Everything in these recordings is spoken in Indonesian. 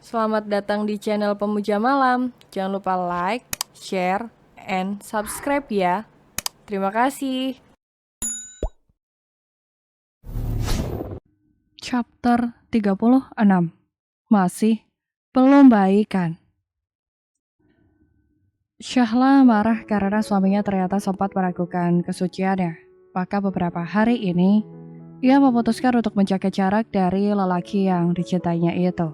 Selamat datang di channel Pemuja Malam. Jangan lupa like, share, and subscribe ya. Terima kasih. Chapter 36. Masih belum baikan. Syahla marah karena suaminya ternyata sempat meragukan kesuciannya. Maka beberapa hari ini, ia memutuskan untuk menjaga jarak dari lelaki yang dicintainya itu.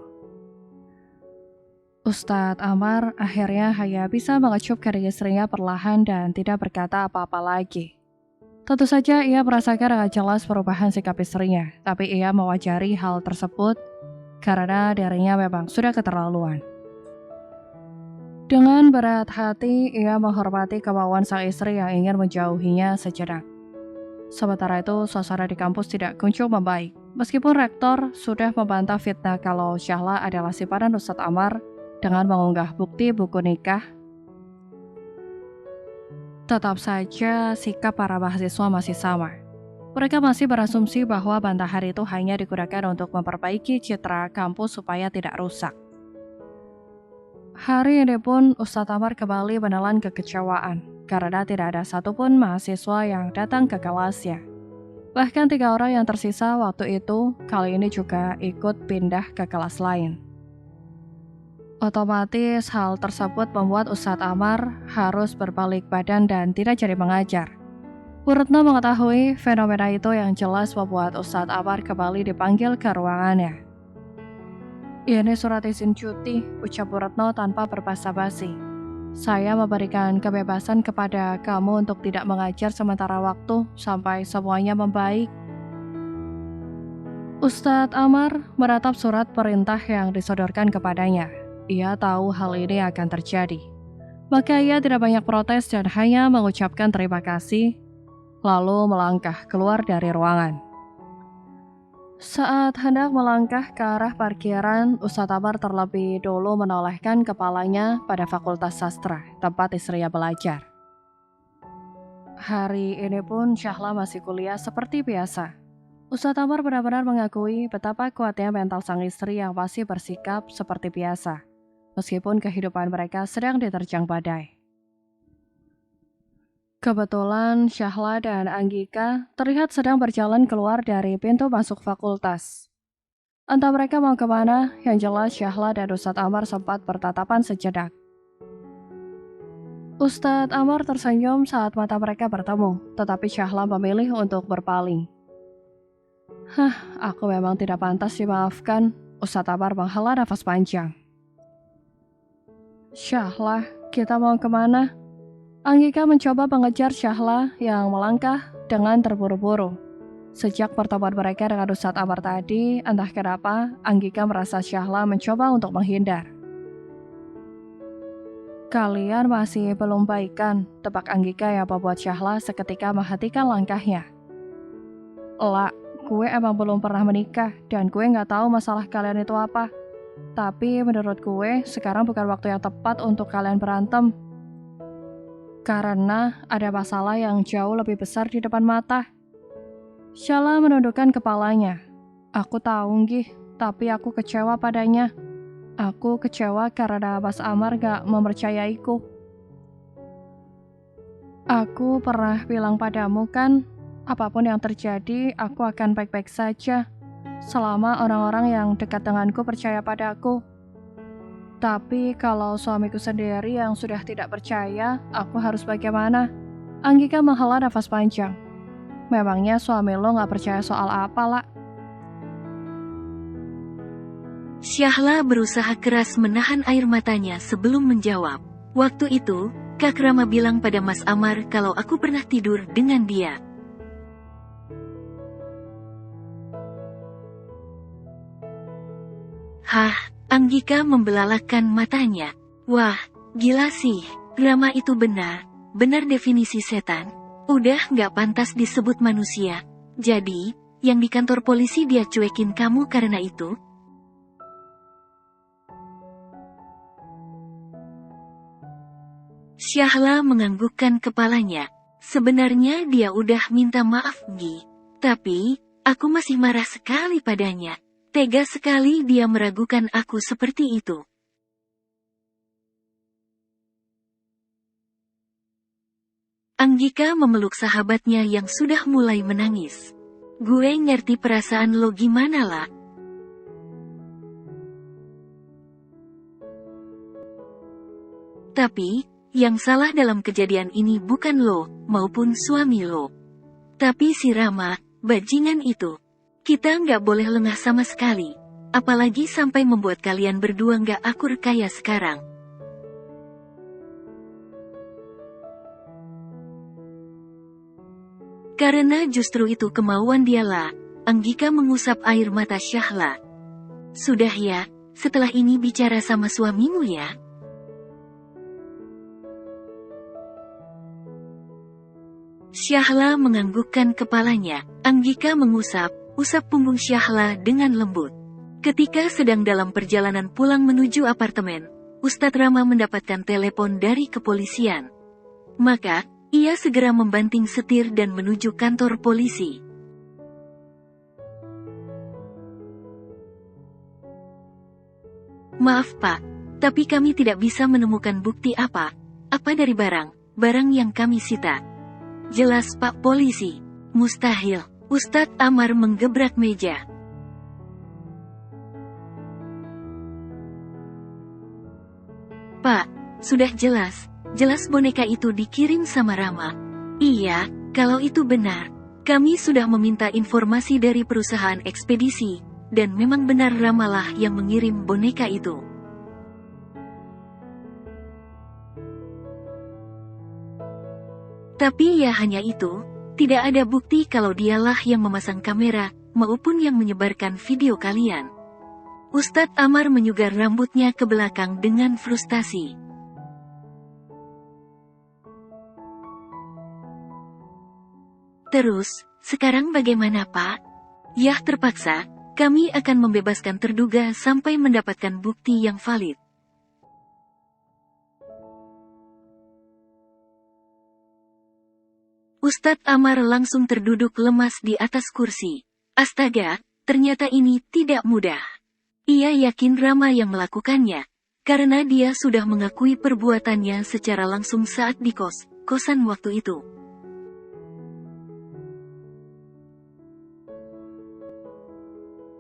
Ustadz Amar akhirnya hanya bisa mengecup kaki istrinya perlahan dan tidak berkata apa-apa lagi. Tentu saja ia merasakan dengan jelas perubahan sikap istrinya, tapi ia mewajari hal tersebut karena dirinya memang sudah keterlaluan. Dengan berat hati, ia menghormati kemauan sang istri yang ingin menjauhinya sejenak. Sementara itu, suasana di kampus tidak kunjung membaik. Meskipun rektor sudah membantah fitnah kalau Syahla adalah simpanan Ustadz Amar dengan mengunggah bukti buku nikah, tetap saja sikap para mahasiswa masih sama. Mereka masih berasumsi bahwa bantahan itu hanya digunakan untuk memperbaiki citra kampus supaya tidak rusak. Hari ini pun Ustadz Amar kembali menelan kekecewaan karena tidak ada satupun mahasiswa yang datang ke kelasnya. Bahkan 3 orang yang tersisa waktu itu kali ini juga ikut pindah ke kelas lain. Otomatis hal tersebut membuat Ustadz Amar harus berbalik badan dan tidak jadi mengajar. Bu Retno mengetahui fenomena itu yang jelas membuat Ustadz Amar kembali dipanggil ke ruangannya. Ini surat izin cuti, ucap Bu Retno tanpa berbasa-basi. Saya memberikan kebebasan kepada kamu untuk tidak mengajar sementara waktu sampai semuanya membaik. Ustadz Amar menatap surat perintah yang disodorkan kepadanya. Ia tahu hal ini akan terjadi. Maka ia tidak banyak protes dan hanya mengucapkan terima kasih, lalu melangkah keluar dari ruangan. Saat hendak melangkah ke arah parkiran, Ustadz Amar terlebih dulu menolehkan kepalanya pada Fakultas Sastra, tempat istrinya belajar. Hari ini pun Syahla masih kuliah seperti biasa. Ustadz Amar benar-benar mengakui betapa kuatnya mental sang istri yang masih bersikap seperti biasa, meskipun kehidupan mereka sedang diterjang badai. Kebetulan Syahla dan Anggika terlihat sedang berjalan keluar dari pintu masuk fakultas. Entah mereka mau kemana, yang jelas Syahla dan Ustadz Amar sempat bertatapan sejenak. Ustadz Amar tersenyum saat mata mereka bertemu, tetapi Syahla memilih untuk berpaling. Aku memang tidak pantas dimaafkan, Ustadz Amar menghela nafas panjang. Syahla, kita mau kemana? Anggika mencoba mengejar Syahla yang melangkah dengan terburu-buru. Sejak pertemuan mereka dengan Ustadz Amar tadi, entah kenapa Anggika merasa Syahla mencoba untuk menghindar. Kalian masih belum baikan, tebak Anggika yang membuat Syahla seketika menghentikan langkahnya. Lah, gue emang belum pernah menikah dan gue gak tahu masalah kalian itu apa. Tapi menurut gue, sekarang bukan waktu yang tepat untuk kalian berantem. Karena ada masalah yang jauh lebih besar di depan mata. Syahla menundukkan kepalanya. Aku tahu Nggih, tapi aku kecewa padanya. Aku kecewa karena Mas Amar gak mempercayaiku. Aku pernah bilang padamu kan, apapun yang terjadi, aku akan baik-baik saja. Selama orang-orang yang dekat denganku percaya padaku. Tapi kalau suamiku sendiri yang sudah tidak percaya, aku harus bagaimana? Anggika menghela nafas panjang. Memangnya suami lo gak percaya soal apa, Lak? Syahla berusaha keras menahan air matanya sebelum menjawab. Waktu itu, Kak Rama bilang pada Mas Amar kalau aku pernah tidur dengan dia. Anggika membelalakan matanya. Wah, gila sih, Rama itu benar definisi setan. Udah gak pantas disebut manusia. Jadi, yang di kantor polisi dia cuekin kamu karena itu? Syahla menganggukkan kepalanya. Sebenarnya dia udah minta maaf, Gi. Tapi, aku masih marah sekali padanya. Tega sekali dia meragukan aku seperti itu. Anggika memeluk sahabatnya yang sudah mulai menangis. Gue ngerti perasaan lo gimana lah. Tapi, yang salah dalam kejadian ini bukan lo, maupun suami lo. Tapi si Rama, bajingan itu. Kita nggak boleh lengah sama sekali. Apalagi sampai membuat kalian berdua nggak akur kayak sekarang. Karena justru itu kemauan dialah, Anggika mengusap air mata Syahla. Sudah ya, setelah ini bicara sama suamimu ya. Syahla menganggukkan kepalanya. Anggika usap punggung Syahla dengan lembut. Ketika sedang dalam perjalanan pulang menuju apartemen, Ustadz Rama mendapatkan telepon dari kepolisian. Maka, ia segera membanting setir dan menuju kantor polisi. Maaf Pak, tapi kami tidak bisa menemukan bukti apa dari barang yang kami sita. Jelas Pak Polisi, mustahil. Ustadz Amar menggebrak meja. Pak, sudah jelas boneka itu dikirim sama Rama. Iya, kalau itu benar. Kami sudah meminta informasi dari perusahaan ekspedisi, dan memang benar Ramalah yang mengirim boneka itu. Tapi ya hanya itu, tidak ada bukti kalau dialah yang memasang kamera, maupun yang menyebarkan video kalian. Ustadz Amar menyugar rambutnya ke belakang dengan frustasi. Terus, sekarang bagaimana Pak? Yah terpaksa, kami akan membebaskan terduga sampai mendapatkan bukti yang valid. Ustadz Amar langsung terduduk lemas di atas kursi. Astaga, ternyata ini tidak mudah. Ia yakin Rama yang melakukannya, karena dia sudah mengakui perbuatannya secara langsung saat di kosan waktu itu.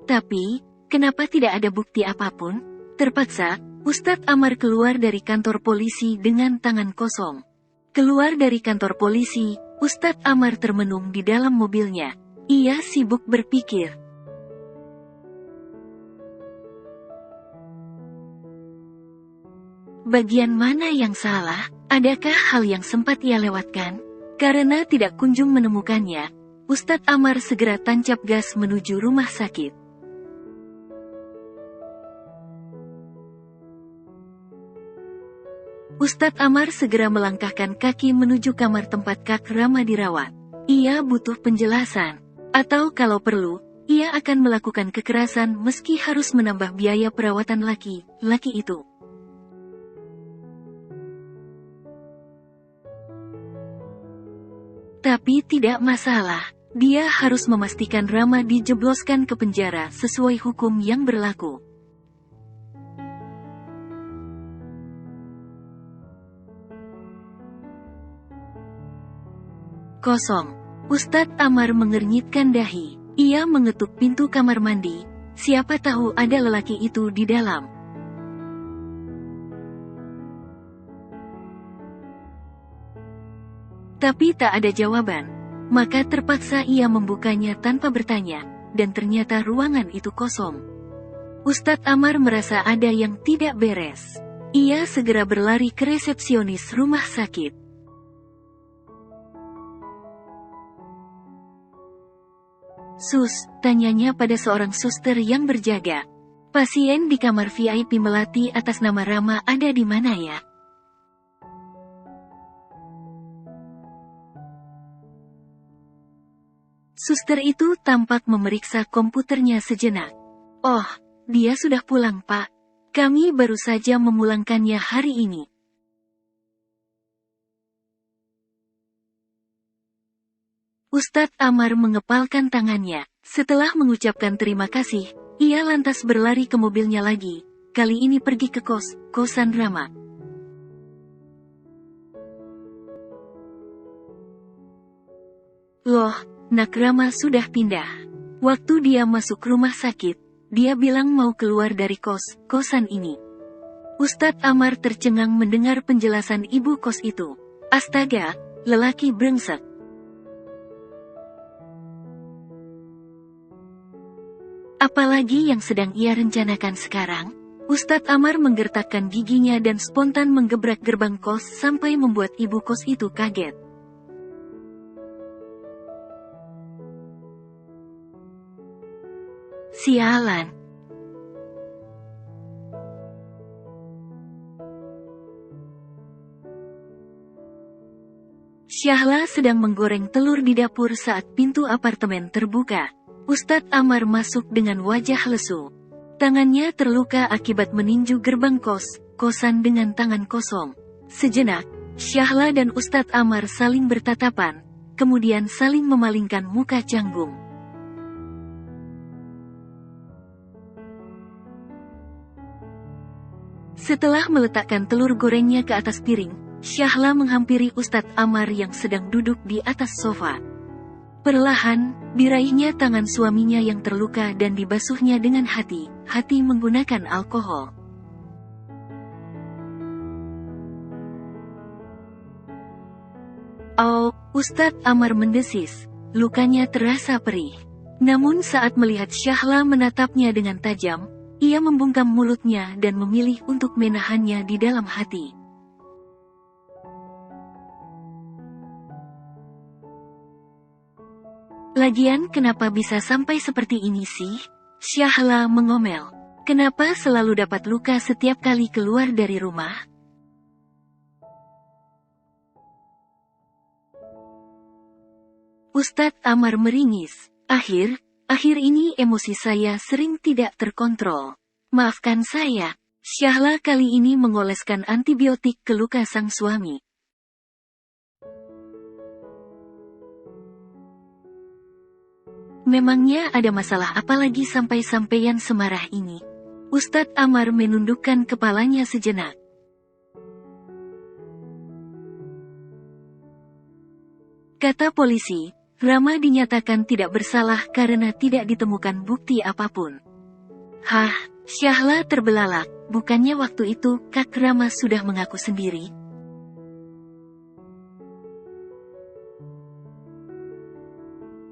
Tapi, kenapa tidak ada bukti apapun? Terpaksa, Ustadz Amar keluar dari kantor polisi dengan tangan kosong. Keluar dari kantor polisi, Ustadz Amar termenung di dalam mobilnya. Ia sibuk berpikir. Bagian mana yang salah? Adakah hal yang sempat ia lewatkan? Karena tidak kunjung menemukannya, Ustadz Amar segera tancap gas menuju rumah sakit. Ustadz Amar segera melangkahkan kaki menuju kamar tempat Kak Rama dirawat. Ia butuh penjelasan. Atau kalau perlu, ia akan melakukan kekerasan meski harus menambah biaya perawatan laki-laki itu. Tapi tidak masalah, dia harus memastikan Rama dijebloskan ke penjara sesuai hukum yang berlaku. Kosong. Ustadz Amar mengernyitkan dahi. Ia mengetuk pintu kamar mandi. Siapa tahu ada lelaki itu di dalam. Tapi tak ada jawaban. Maka terpaksa ia membukanya tanpa bertanya, dan ternyata ruangan itu kosong. Ustadz Amar merasa ada yang tidak beres. Ia segera berlari ke resepsionis rumah sakit. Sus, tanyanya pada seorang suster yang berjaga. Pasien di kamar VIP Melati atas nama Rama ada di mana ya? Suster itu tampak memeriksa komputernya sejenak. Oh, dia sudah pulang Pak. Kami baru saja memulangkannya hari ini. Ustadz Amar mengepalkan tangannya. Setelah mengucapkan terima kasih, Ia lantas berlari ke mobilnya lagi, kali ini pergi ke kosan Rama. Loh, nak Rama sudah pindah. Waktu dia masuk rumah sakit, dia bilang mau keluar dari kosan ini. Ustadz Amar tercengang mendengar penjelasan ibu kos itu. Astaga, lelaki brengsek. Apalagi yang sedang ia rencanakan sekarang? Ustadz Amar menggertakkan giginya dan spontan menggebrak gerbang kos sampai membuat ibu kos itu kaget. Sialan. Syahla sedang menggoreng telur di dapur saat pintu apartemen terbuka. Ustadz Amar masuk dengan wajah lesu. Tangannya terluka akibat meninju gerbang kosan dengan tangan kosong. Sejenak, Syahla dan Ustadz Amar saling bertatapan, kemudian saling memalingkan muka canggung. Setelah meletakkan telur gorengnya ke atas piring, Syahla menghampiri Ustadz Amar yang sedang duduk di atas sofa. Perlahan, diraihnya tangan suaminya yang terluka dan dibasuhnya dengan hati menggunakan alkohol. Oh, Ustadz Amar mendesis, lukanya terasa perih. Namun saat melihat Syahla menatapnya dengan tajam, ia membungkam mulutnya dan memilih untuk menahannya di dalam hati. Lagian kenapa bisa sampai seperti ini sih? Syahla mengomel. Kenapa selalu dapat luka setiap kali keluar dari rumah? Ustadz Amar meringis. Akhir ini emosi saya sering tidak terkontrol. Maafkan saya. Syahla kali ini mengoleskan antibiotik ke luka sang suami. Memangnya ada masalah apa lagi sampai-sampaian semarah ini? Ustadz Amar menundukkan kepalanya sejenak. Kata polisi, Rama dinyatakan tidak bersalah karena tidak ditemukan bukti apapun. Hah, Syahla terbelalak, bukannya waktu itu Kak Rama sudah mengaku sendiri?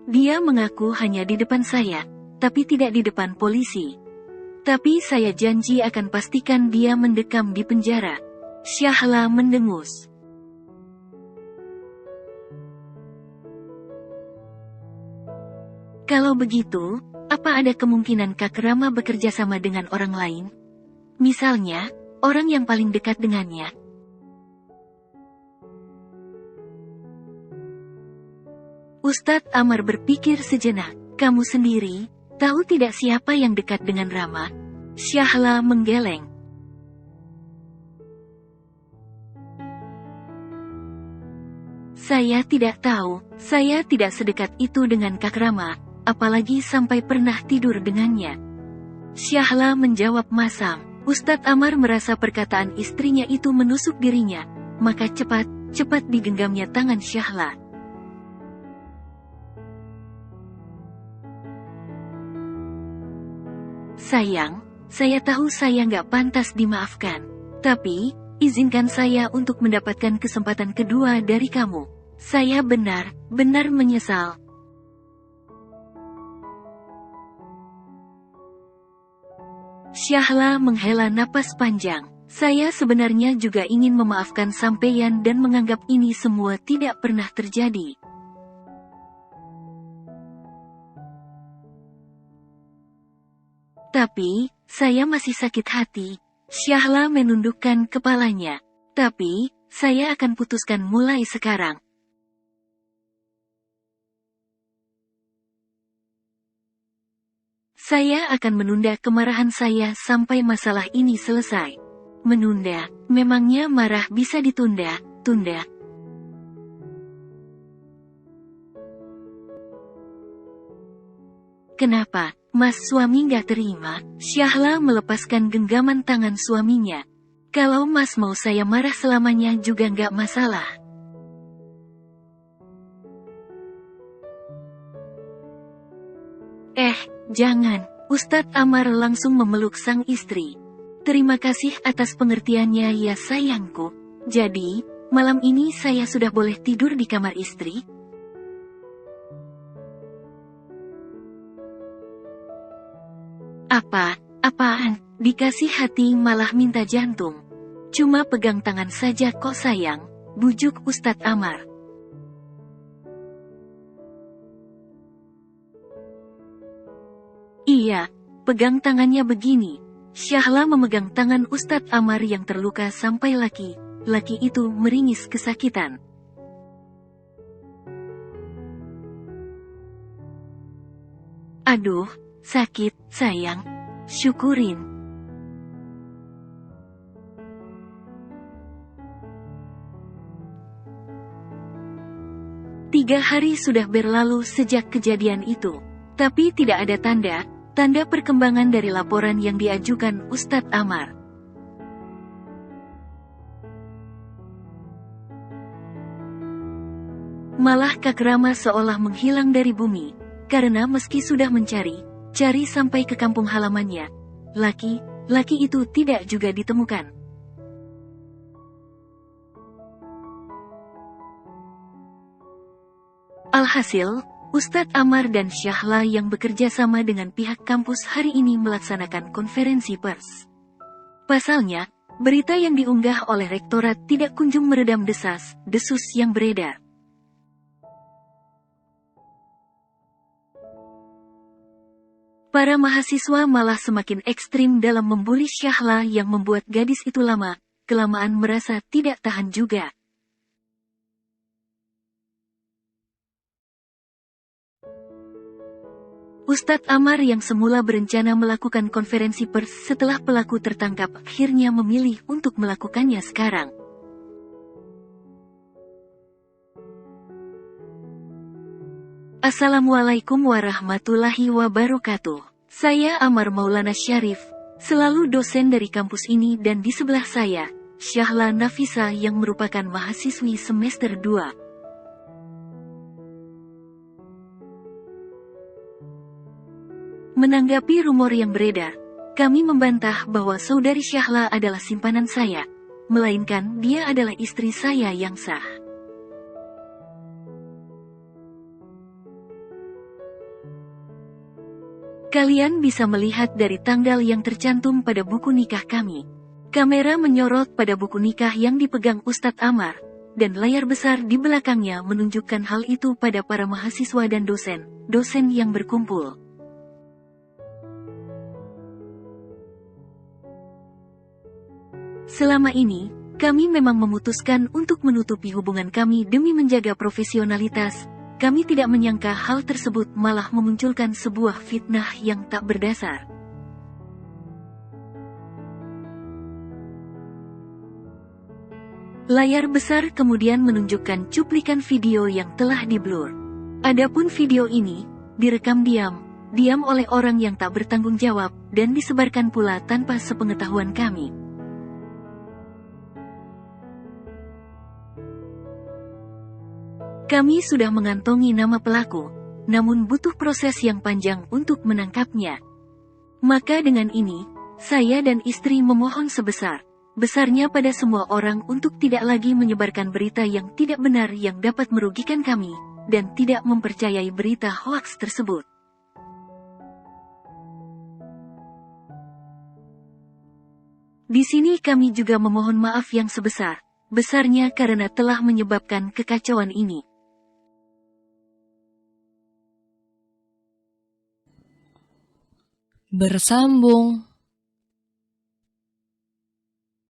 Dia mengaku hanya di depan saya, tapi tidak di depan polisi. Tapi saya janji akan pastikan dia mendekam di penjara. Syahla mendengus. Kalau begitu, apa ada kemungkinan Kak Rama bekerja sama dengan orang lain? Misalnya, orang yang paling dekat dengannya. Ustadz Amar berpikir sejenak. Kamu sendiri, tahu tidak siapa yang dekat dengan Rama? Syahla menggeleng. Saya tidak tahu, saya tidak sedekat itu dengan Kak Rama, apalagi sampai pernah tidur dengannya. Syahla menjawab masam. Ustadz Amar merasa perkataan istrinya itu menusuk dirinya, maka cepat digenggamnya tangan Syahla. Sayang, saya tahu saya nggak pantas dimaafkan. Tapi, izinkan saya untuk mendapatkan kesempatan kedua dari kamu. Saya benar menyesal. Syahla menghela napas panjang. Saya sebenarnya juga ingin memaafkan sampeyan dan menganggap ini semua tidak pernah terjadi. Tapi, saya masih sakit hati. Syahla menundukkan kepalanya. Tapi, saya akan putuskan mulai sekarang. Saya akan menunda kemarahan saya sampai masalah ini selesai. Menunda, memangnya marah bisa ditunda? Kenapa? Mas suami gak terima. Syahla melepaskan genggaman tangan suaminya. Kalau mas mau saya marah selamanya juga gak masalah. Jangan. Ustadz Amar langsung memeluk sang istri. Terima kasih atas pengertiannya ya sayangku. Jadi, malam ini saya sudah boleh tidur di kamar istri? Apaan? Dikasih hati malah minta jantung. Cuma pegang tangan saja kok sayang, bujuk Ustadz Amar. Iya, pegang tangannya begini. Syahla memegang tangan Ustadz Amar yang terluka sampai laki itu meringis kesakitan. Aduh, sakit, sayang. Syukurin. Tiga hari sudah berlalu sejak kejadian itu. Tapi tidak ada tanda perkembangan dari laporan yang diajukan Ustadz Amar. Malah Kak Rama seolah menghilang dari bumi, karena meski sudah mencari sampai ke kampung halamannya, laki itu tidak juga ditemukan. Alhasil, Ustadz Amar dan Syahla yang bekerja sama dengan pihak kampus hari ini melaksanakan konferensi pers. Pasalnya, berita yang diunggah oleh rektorat tidak kunjung meredam desas-desus yang beredar. Para mahasiswa malah semakin ekstrim dalam membuli Syahla yang membuat gadis itu kelamaan merasa tidak tahan juga. Ustadz Amar yang semula berencana melakukan konferensi pers setelah pelaku tertangkap akhirnya memilih untuk melakukannya sekarang. Assalamualaikum warahmatullahi wabarakatuh. Saya Amar Maulana Syarif, selalu dosen dari kampus ini, dan di sebelah saya, Syahla Nafisa yang merupakan mahasiswi semester 2. Menanggapi rumor yang beredar, kami membantah bahwa saudari Syahla adalah simpanan saya, melainkan dia adalah istri saya yang sah. Kalian bisa melihat dari tanggal yang tercantum pada buku nikah kami. Kamera menyorot pada buku nikah yang dipegang Ustadz Amar, dan layar besar di belakangnya menunjukkan hal itu pada para mahasiswa dan dosen yang berkumpul. Selama ini, kami memang memutuskan untuk menutupi hubungan kami demi menjaga profesionalitas. Kami tidak menyangka hal tersebut malah memunculkan sebuah fitnah yang tak berdasar. Layar besar kemudian menunjukkan cuplikan video yang telah diblur. Adapun video ini direkam diam oleh orang yang tak bertanggung jawab dan disebarkan pula tanpa sepengetahuan kami. Kami sudah mengantongi nama pelaku, namun butuh proses yang panjang untuk menangkapnya. Maka dengan ini, saya dan istri memohon sebesar-besarnya pada semua orang untuk tidak lagi menyebarkan berita yang tidak benar yang dapat merugikan kami, dan tidak mempercayai berita hoaks tersebut. Di sini kami juga memohon maaf yang sebesar-besarnya karena telah menyebabkan kekacauan ini. Bersambung.